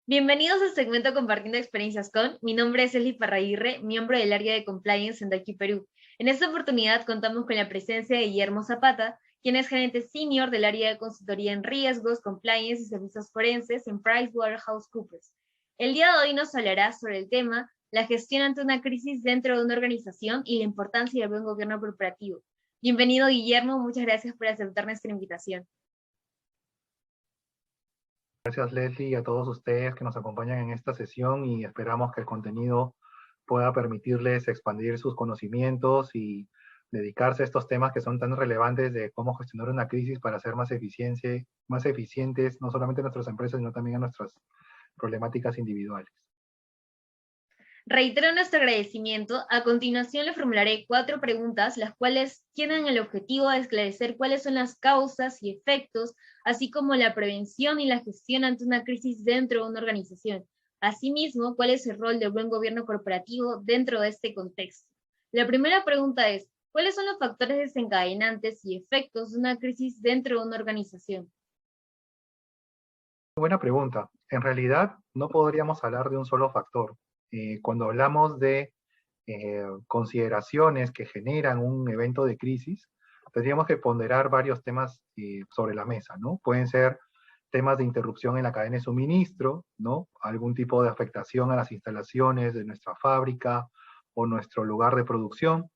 Bienvenidos al segmento Compartiendo Experiencias con. Mi nombre es Eli Parraguirre, miembro del área de Compliance en Daqui Perú. En esta oportunidad contamos con la presencia de Guillermo Zapata, quien es gerente senior del área de consultoría en riesgos, compliance y servicios forenses en PricewaterhouseCoopers. El día de hoy nos hablará sobre el tema la gestión ante una crisis dentro de una organización y la importancia del buen gobierno corporativo. Bienvenido, Guillermo, muchas gracias por aceptar nuestra invitación. Gracias, Leslie, y a todos ustedes que nos acompañan en esta sesión y esperamos que el contenido pueda permitirles expandir sus conocimientos y dedicarse a estos temas que son tan relevantes de cómo gestionar una crisis para ser más eficientes, no solamente en nuestras empresas, sino también en nuestras problemáticas individuales. Reitero nuestro agradecimiento. A continuación le formularé 4 preguntas, las cuales tienen el objetivo de esclarecer cuáles son las causas y efectos, así como la prevención y la gestión ante una crisis dentro de una organización. Asimismo, cuál es el rol del buen gobierno corporativo dentro de este contexto. La primera pregunta es, ¿cuáles son los factores desencadenantes y efectos de una crisis dentro de una organización? Buena pregunta. En realidad, no podríamos hablar de un solo factor. Cuando hablamos de consideraciones que generan un evento de crisis, tendríamos que ponderar varios temas sobre la mesa, ¿no? Pueden ser temas de interrupción en la cadena de suministro, ¿no? Algún tipo de afectación a las instalaciones de nuestra fábrica o nuestro lugar de producción,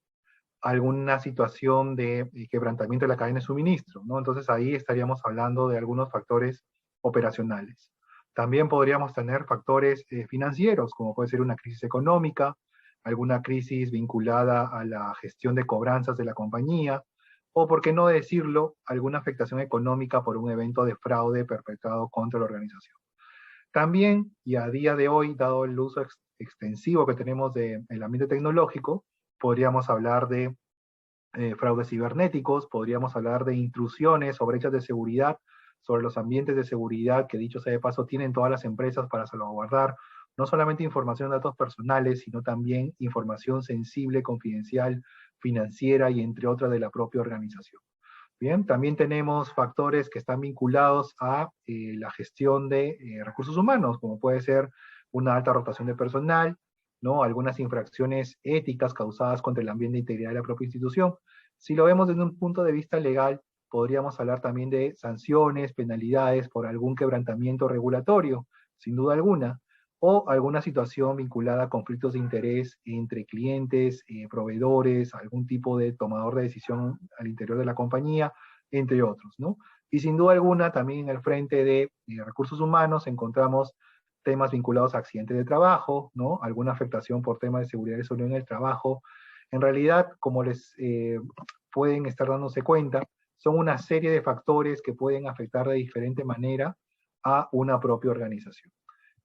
alguna situación de quebrantamiento de la cadena de suministro, ¿no? Entonces ahí estaríamos hablando de algunos factores operacionales. También podríamos tener factores financieros, como puede ser una crisis económica, alguna crisis vinculada a la gestión de cobranzas de la compañía, o por qué no decirlo, alguna afectación económica por un evento de fraude perpetrado contra la organización. También, y a día de hoy, dado el uso extensivo que tenemos del ambiente tecnológico, podríamos hablar de fraudes cibernéticos, podríamos hablar de intrusiones o brechas de seguridad sobre los ambientes de seguridad que, dicho sea de paso, tienen todas las empresas para salvaguardar no solamente información de datos personales, sino también información sensible, confidencial, financiera y entre otras de la propia organización. Bien, también tenemos factores que están vinculados a la gestión de recursos humanos, como puede ser una alta rotación de personal, ¿no? Algunas infracciones éticas causadas contra el ambiente de integridad de la propia institución. Si lo vemos desde un punto de vista legal, podríamos hablar también de sanciones, penalidades por algún quebrantamiento regulatorio, sin duda alguna, o alguna situación vinculada a conflictos de interés entre clientes, proveedores, algún tipo de tomador de decisión al interior de la compañía, entre otros, ¿no? Y sin duda alguna, también en el frente de recursos humanos encontramos temas vinculados a accidentes de trabajo, ¿no? Alguna afectación por temas de seguridad y salud en el trabajo. En realidad, como les pueden estar dándose cuenta, son una serie de factores que pueden afectar de diferente manera a una propia organización.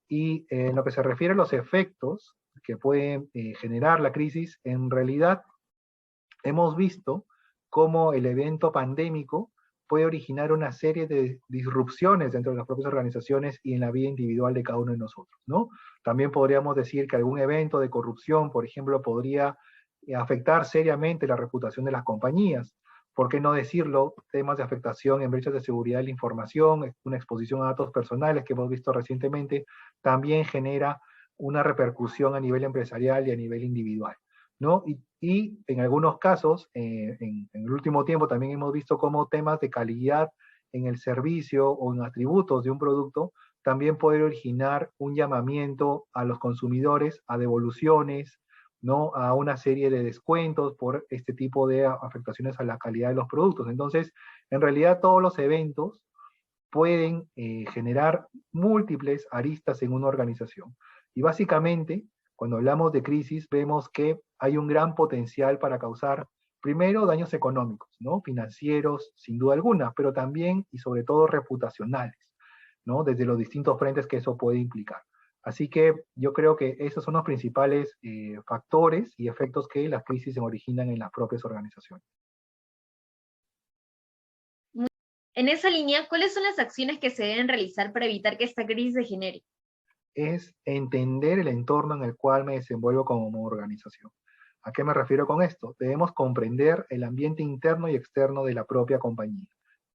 Y en lo que se refiere a los efectos que pueden generar la crisis, en realidad hemos visto cómo el evento pandémico puede originar una serie de disrupciones dentro de las propias organizaciones y en la vida individual de cada uno de nosotros, ¿no? También podríamos decir que algún evento de corrupción, por ejemplo, podría afectar seriamente la reputación de las compañías. ¿Por qué no decirlo? Temas de afectación en brechas de seguridad de la información, una exposición a datos personales que hemos visto recientemente, también genera una repercusión a nivel empresarial y a nivel individual, ¿no? Y en algunos casos, en el último tiempo también hemos visto cómo temas de calidad en el servicio o en atributos de un producto también puede originar un llamamiento a los consumidores a devoluciones, ¿no? A una serie de descuentos por este tipo de afectaciones a la calidad de los productos. Entonces, en realidad todos los eventos pueden generar múltiples aristas en una organización. Y básicamente, cuando hablamos de crisis, vemos que hay un gran potencial para causar, primero, daños económicos, ¿no? Financieros, sin duda alguna, pero también y sobre todo reputacionales, ¿no? Desde los distintos frentes que eso puede implicar. Así que yo creo que esos son los principales factores y efectos que las crisis se originan en las propias organizaciones. En esa línea, ¿cuáles son las acciones que se deben realizar para evitar que esta crisis se genere? Es entender el entorno en el cual me desenvuelvo como organización. ¿A qué me refiero con esto? Debemos comprender el ambiente interno y externo de la propia compañía.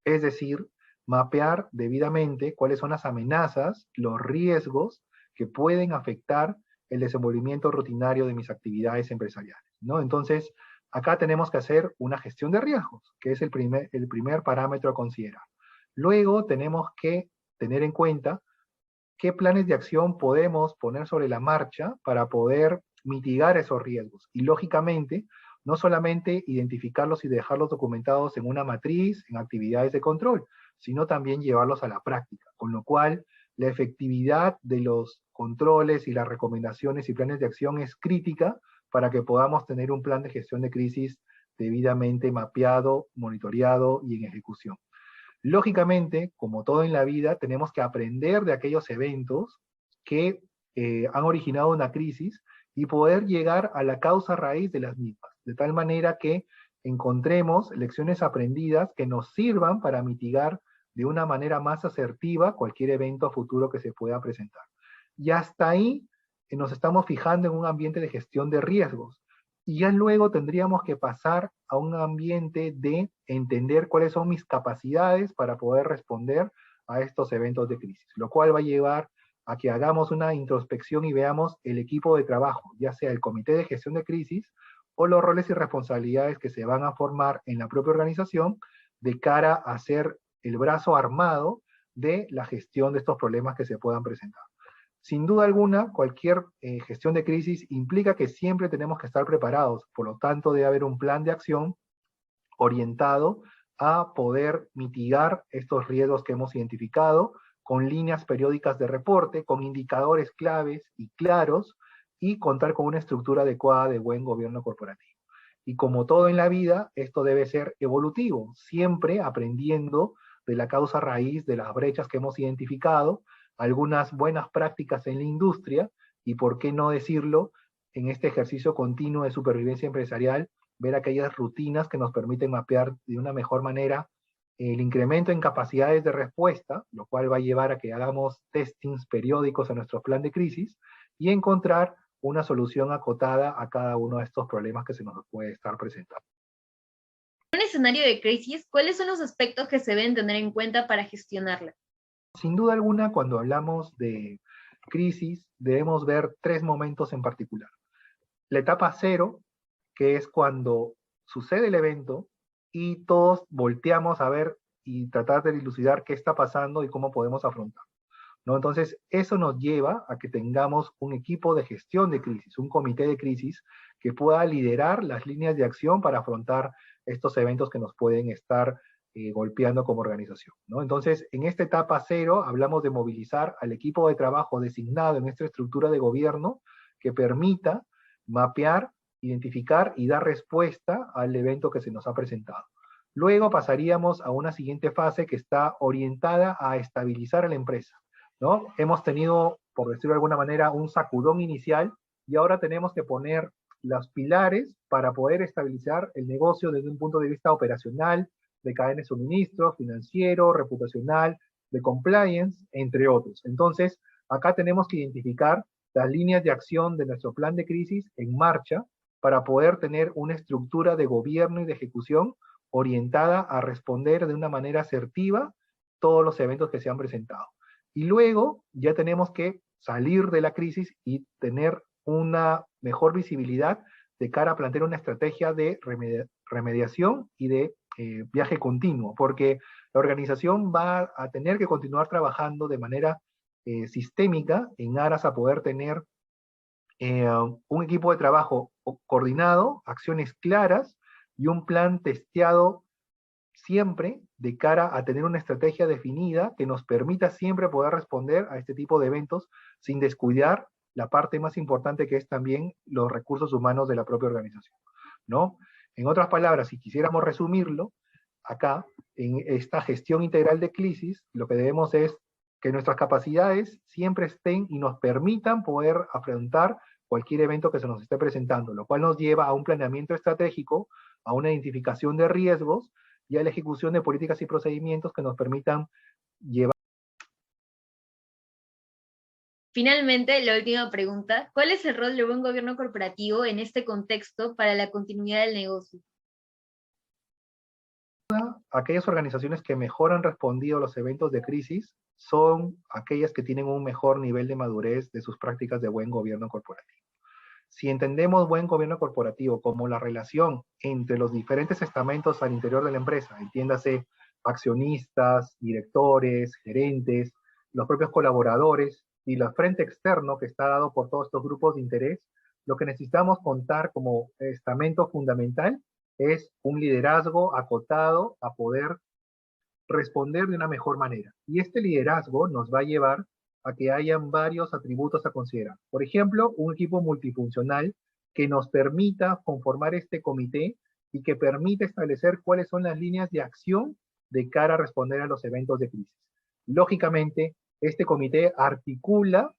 Es decir, mapear debidamente cuáles son las amenazas, los riesgos que pueden afectar el desenvolvimiento rutinario de mis actividades empresariales, ¿no? Entonces, acá tenemos que hacer una gestión de riesgos, que es el primer parámetro a considerar. Luego tenemos que tener en cuenta qué planes de acción podemos poner sobre la marcha para poder mitigar esos riesgos. Y lógicamente, no solamente identificarlos y dejarlos documentados en una matriz, en actividades de control, sino también llevarlos a la práctica, con lo cual la efectividad de los controles y las recomendaciones y planes de acción es crítica para que podamos tener un plan de gestión de crisis debidamente mapeado, monitoreado y en ejecución. Lógicamente, como todo en la vida, tenemos que aprender de aquellos eventos que han originado una crisis y poder llegar a la causa raíz de las mismas, de tal manera que encontremos lecciones aprendidas que nos sirvan para mitigar de una manera más asertiva cualquier evento futuro que se pueda presentar. Y hasta ahí nos estamos fijando en un ambiente de gestión de riesgos. Y ya luego tendríamos que pasar a un ambiente de entender cuáles son mis capacidades para poder responder a estos eventos de crisis, lo cual va a llevar a que hagamos una introspección y veamos el equipo de trabajo, ya sea el comité de gestión de crisis o los roles y responsabilidades que se van a formar en la propia organización de cara a ser el brazo armado de la gestión de estos problemas que se puedan presentar. Sin duda alguna, cualquier gestión de crisis implica que siempre tenemos que estar preparados, por lo tanto debe haber un plan de acción orientado a poder mitigar estos riesgos que hemos identificado con líneas periódicas de reporte, con indicadores claves y claros, y contar con una estructura adecuada de buen gobierno corporativo. Y como todo en la vida, esto debe ser evolutivo, siempre aprendiendo de la causa raíz de las brechas que hemos identificado, algunas buenas prácticas en la industria, y por qué no decirlo, en este ejercicio continuo de supervivencia empresarial, ver aquellas rutinas que nos permiten mapear de una mejor manera el incremento en capacidades de respuesta, lo cual va a llevar a que hagamos testings periódicos a nuestro plan de crisis y encontrar una solución acotada a cada uno de estos problemas que se nos puede estar presentando. En un escenario de crisis, ¿cuáles son los aspectos que se deben tener en cuenta para gestionarla? Sin duda alguna, cuando hablamos de crisis, debemos ver tres momentos en particular. La etapa cero, que es cuando sucede el evento y todos volteamos a ver y tratar de dilucidar qué está pasando y cómo podemos afrontarlo, ¿no? Entonces, eso nos lleva a que tengamos un equipo de gestión de crisis, un comité de crisis que pueda liderar las líneas de acción para afrontar estos eventos que nos pueden estar golpeando como organización, ¿no? Entonces, en esta etapa cero hablamos de movilizar al equipo de trabajo designado en esta estructura de gobierno que permita mapear, identificar y dar respuesta al evento que se nos ha presentado. Luego pasaríamos a una siguiente fase que está orientada a estabilizar a la empresa, ¿no? Hemos tenido, por decirlo de alguna manera, un sacudón inicial y ahora tenemos que poner los pilares para poder estabilizar el negocio desde un punto de vista operacional, de cadena de suministro, financiero, reputacional, de compliance, entre otros. Entonces, acá tenemos que identificar las líneas de acción de nuestro plan de crisis en marcha para poder tener una estructura de gobierno y de ejecución orientada a responder de una manera asertiva todos los eventos que se han presentado. Y luego ya tenemos que salir de la crisis y tener una mejor visibilidad de cara a plantear una estrategia de remediación y de viaje continuo, porque la organización va a tener que continuar trabajando de manera sistémica en aras a poder tener un equipo de trabajo coordinado, acciones claras y un plan testeado siempre de cara a tener una estrategia definida que nos permita siempre poder responder a este tipo de eventos sin descuidar la parte más importante que es también los recursos humanos de la propia organización, ¿no? En otras palabras, si quisiéramos resumirlo, acá, en esta gestión integral de crisis, lo que debemos es que nuestras capacidades siempre estén y nos permitan poder afrontar cualquier evento que se nos esté presentando, lo cual nos lleva a un planeamiento estratégico, a una identificación de riesgos y a la ejecución de políticas y procedimientos que nos permitan llevar. Finalmente, la última pregunta, ¿cuál es el rol del buen gobierno corporativo en este contexto para la continuidad del negocio? aquellas organizaciones que mejor han respondido a los eventos de crisis son aquellas que tienen un mejor nivel de madurez de sus prácticas de buen gobierno corporativo. Si entendemos buen gobierno corporativo como la relación entre los diferentes estamentos al interior de la empresa, entiéndase accionistas, directores, gerentes, los propios colaboradores y el frente externo que está dado por todos estos grupos de interés, lo que necesitamos contar como estamento fundamental es un liderazgo acotado a poder responder de una mejor manera. Y este liderazgo nos va a llevar a que hayan varios atributos a considerar. Por ejemplo, un equipo multifuncional que nos permita conformar este comité y que permita establecer cuáles son las líneas de acción de cara a responder a los eventos de crisis. Lógicamente, este comité articula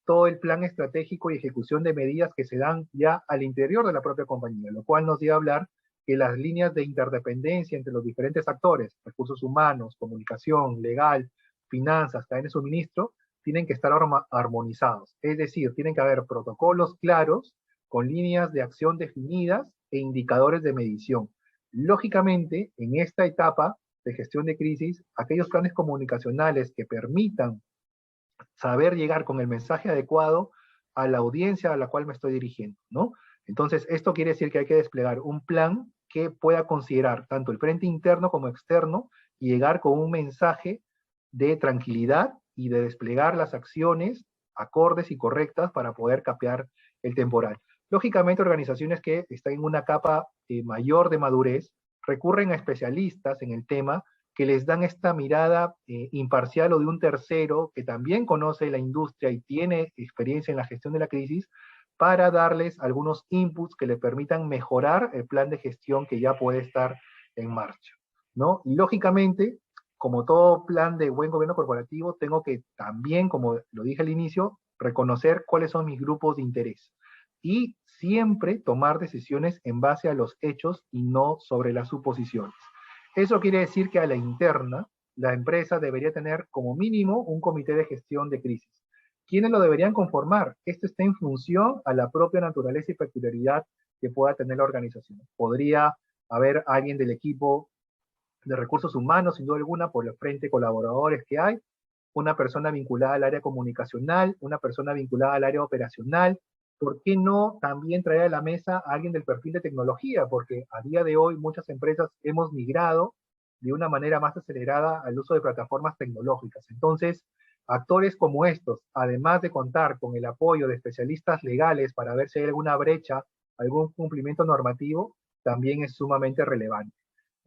todo el plan estratégico y ejecución de medidas que se dan ya al interior de la propia compañía, lo cual nos lleva a hablar que las líneas de interdependencia entre los diferentes actores, recursos humanos, comunicación, legal, finanzas, cadena de suministro, tienen que estar armonizados. Es decir, tienen que haber protocolos claros con líneas de acción definidas e indicadores de medición. Lógicamente, en esta etapa de gestión de crisis, aquellos planes comunicacionales que permitan saber llegar con el mensaje adecuado a la audiencia a la cual me estoy dirigiendo, ¿no? Entonces, esto quiere decir que hay que desplegar un plan que pueda considerar tanto el frente interno como externo y llegar con un mensaje de tranquilidad y de desplegar las acciones acordes y correctas para poder capear el temporal. Lógicamente, organizaciones que están en una capa mayor de madurez recurren a especialistas en el tema que les dan esta mirada imparcial o de un tercero que también conoce la industria y tiene experiencia en la gestión de la crisis para darles algunos inputs que le permitan mejorar el plan de gestión que ya puede estar en marcha, ¿no? Y lógicamente, como todo plan de buen gobierno corporativo, tengo que también, como lo dije al inicio, reconocer cuáles son mis grupos de interés y siempre tomar decisiones en base a los hechos y no sobre las suposiciones. Eso quiere decir que a la interna, la empresa debería tener como mínimo un comité de gestión de crisis. ¿Quiénes lo deberían conformar? Esto está en función a la propia naturaleza y peculiaridad que pueda tener la organización. Podría haber alguien del equipo de recursos humanos, sin duda alguna, por el frente colaboradores que hay, una persona vinculada al área comunicacional, una persona vinculada al área operacional. ¿Por qué no también traer a la mesa a alguien del perfil de tecnología? Porque a día de hoy muchas empresas hemos migrado de una manera más acelerada al uso de plataformas tecnológicas. Entonces, actores como estos, además de contar con el apoyo de especialistas legales para ver si hay alguna brecha, algún cumplimiento normativo, también es sumamente relevante.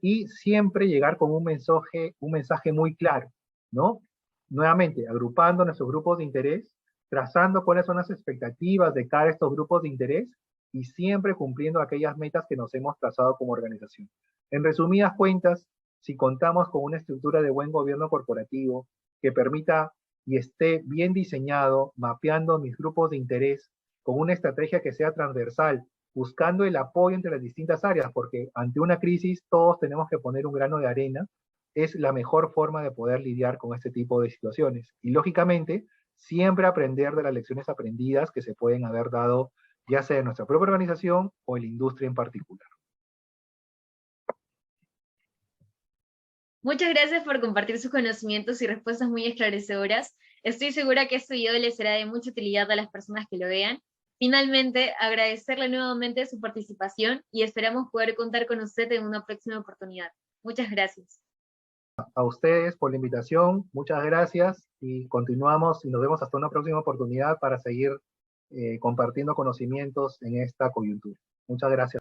Y siempre llegar con un mensaje muy claro, ¿no? Nuevamente, agrupando nuestros grupos de interés, trazando cuáles son las expectativas de cada estos grupos de interés y siempre cumpliendo aquellas metas que nos hemos trazado como organización. En resumidas cuentas, si contamos con una estructura de buen gobierno corporativo que permita y esté bien diseñado, mapeando mis grupos de interés, con una estrategia que sea transversal, buscando el apoyo entre las distintas áreas, porque ante una crisis todos tenemos que poner un grano de arena, es la mejor forma de poder lidiar con este tipo de situaciones. Y lógicamente, siempre aprender de las lecciones aprendidas que se pueden haber dado, ya sea en nuestra propia organización o en la industria en particular. Muchas gracias por compartir sus conocimientos y respuestas muy esclarecedoras. Estoy segura que este video les será de mucha utilidad a las personas que lo vean. Finalmente, agradecerle nuevamente su participación y esperamos poder contar con usted en una próxima oportunidad. Muchas gracias. A ustedes por la invitación, muchas gracias y continuamos y nos vemos hasta una próxima oportunidad para seguir compartiendo conocimientos en esta coyuntura. Muchas gracias.